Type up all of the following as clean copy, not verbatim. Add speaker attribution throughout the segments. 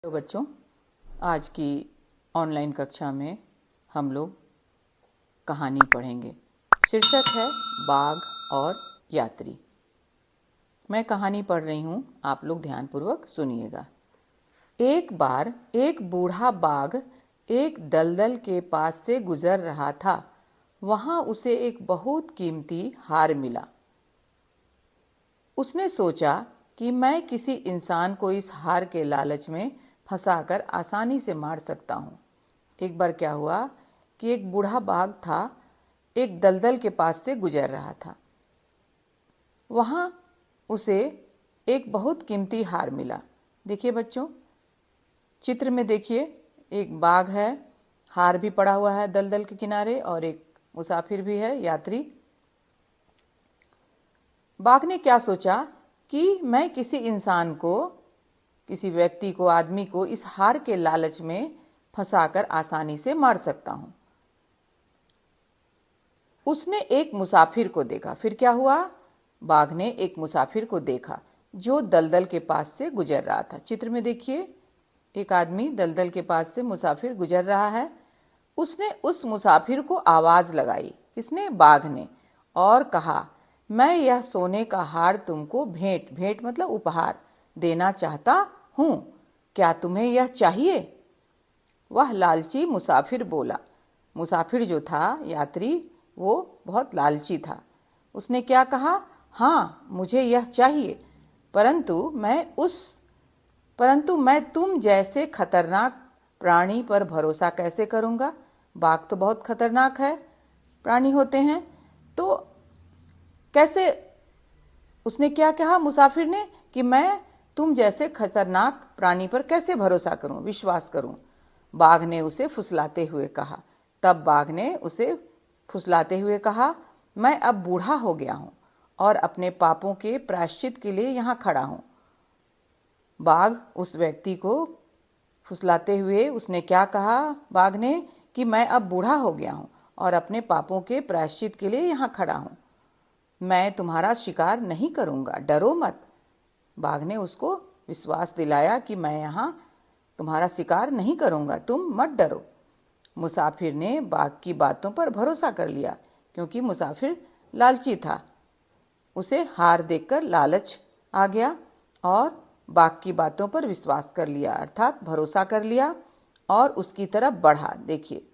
Speaker 1: तो बच्चों, आज की ऑनलाइन कक्षा में हम लोग कहानी पढ़ेंगे। शीर्षक है बाघ और यात्री। मैं कहानी पढ़ रही हूँ, आप लोग ध्यानपूर्वक सुनिएगा। एक बार एक बूढ़ा बाघ एक दलदल के पास से गुजर रहा था। वहाँ उसे एक बहुत कीमती हार मिला। उसने सोचा कि मैं किसी इंसान को इस हार के लालच में फंसाकर आसानी से मार सकता हूँ। एक बार क्या हुआ कि एक बूढ़ा बाघ था, एक दलदल के पास से गुजर रहा था। वहाँ उसे एक बहुत कीमती हार मिला। देखिए बच्चों, चित्र में देखिए, एक बाघ है, हार भी पड़ा हुआ है दलदल के किनारे, और एक मुसाफिर भी है, यात्री। बाघ ने क्या सोचा कि मैं किसी इंसान को, किसी व्यक्ति को, आदमी को इस हार के लालच में फंसाकर आसानी से मार सकता हूं। उसने एक मुसाफिर को देखा। फिर क्या हुआ? बाघ ने एक मुसाफिर को देखा जो दलदल के पास से गुजर रहा था। चित्र में देखिए, एक आदमी दलदल के पास से मुसाफिर गुजर रहा है। उसने उस मुसाफिर को आवाज लगाई। किसने? बाघ ने। और कहा, मैं यह सोने का हार तुमको भेंट, भेंट मतलब उपहार, देना चाहता हूं। क्या तुम्हें यह चाहिए? वह लालची मुसाफिर बोला। मुसाफिर जो था, यात्री, वो बहुत लालची था। उसने क्या कहा? हाँ, मुझे यह चाहिए, परंतु मैं तुम जैसे खतरनाक प्राणी पर भरोसा कैसे करूंगा? बाघ तो बहुत खतरनाक है, प्राणी होते हैं, तो कैसे? उसने क्या कहा मुसाफिर ने कि मैं तुम जैसे खतरनाक प्राणी पर कैसे भरोसा करूं, विश्वास करूं? बाघ ने उसे फुसलाते हुए कहा। तब बाघ ने उसे फुसलाते हुए कहा, मैं अब बूढ़ा हो गया हूं और अपने पापों के प्रायश्चित के लिए यहां खड़ा हूं। बाघ उस व्यक्ति को फुसलाते हुए उसने क्या कहा? बाघ ने कि मैं अब बूढ़ा हो गया हूं और अपने पापों के प्रायश्चित के लिए यहां खड़ा हूं। मैं तुम्हारा शिकार नहीं करूंगा, डरो मत। बाघ ने उसको विश्वास दिलाया कि मैं यहां तुम्हारा शिकार नहीं करूंगा, तुम मत डरो। मुसाफिर ने बाघ की बातों पर भरोसा कर लिया, क्योंकि मुसाफिर लालची था। उसे हार देखकर लालच आ गया और बाघ की बातों पर विश्वास कर लिया, अर्थात भरोसा कर लिया और उसकी तरफ बढ़ा। देखिए,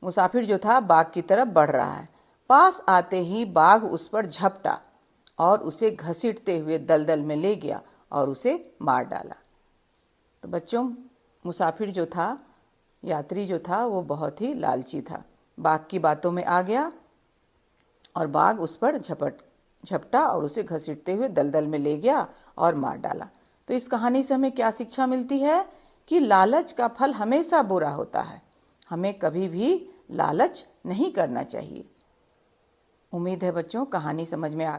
Speaker 1: मुसाफिर जो था बाघ की तरफ बढ़ रहा है। पास आते ही बाघ उस पर झपटा और उसे घसीटते हुए दलदल में ले गया और उसे मार डाला। तो बच्चों, मुसाफिर जो था, यात्री जो था, वो बहुत ही लालची था। बाघ की बातों में आ गया और बाघ उस पर झपटा और उसे घसीटते हुए दलदल में ले गया और मार डाला। तो इस कहानी से हमें क्या शिक्षा मिलती है? कि लालच का फल हमेशा बुरा होता है। हमें कभी भी लालच नहीं करना चाहिए। उम्मीद है बच्चों, कहानी समझ में आ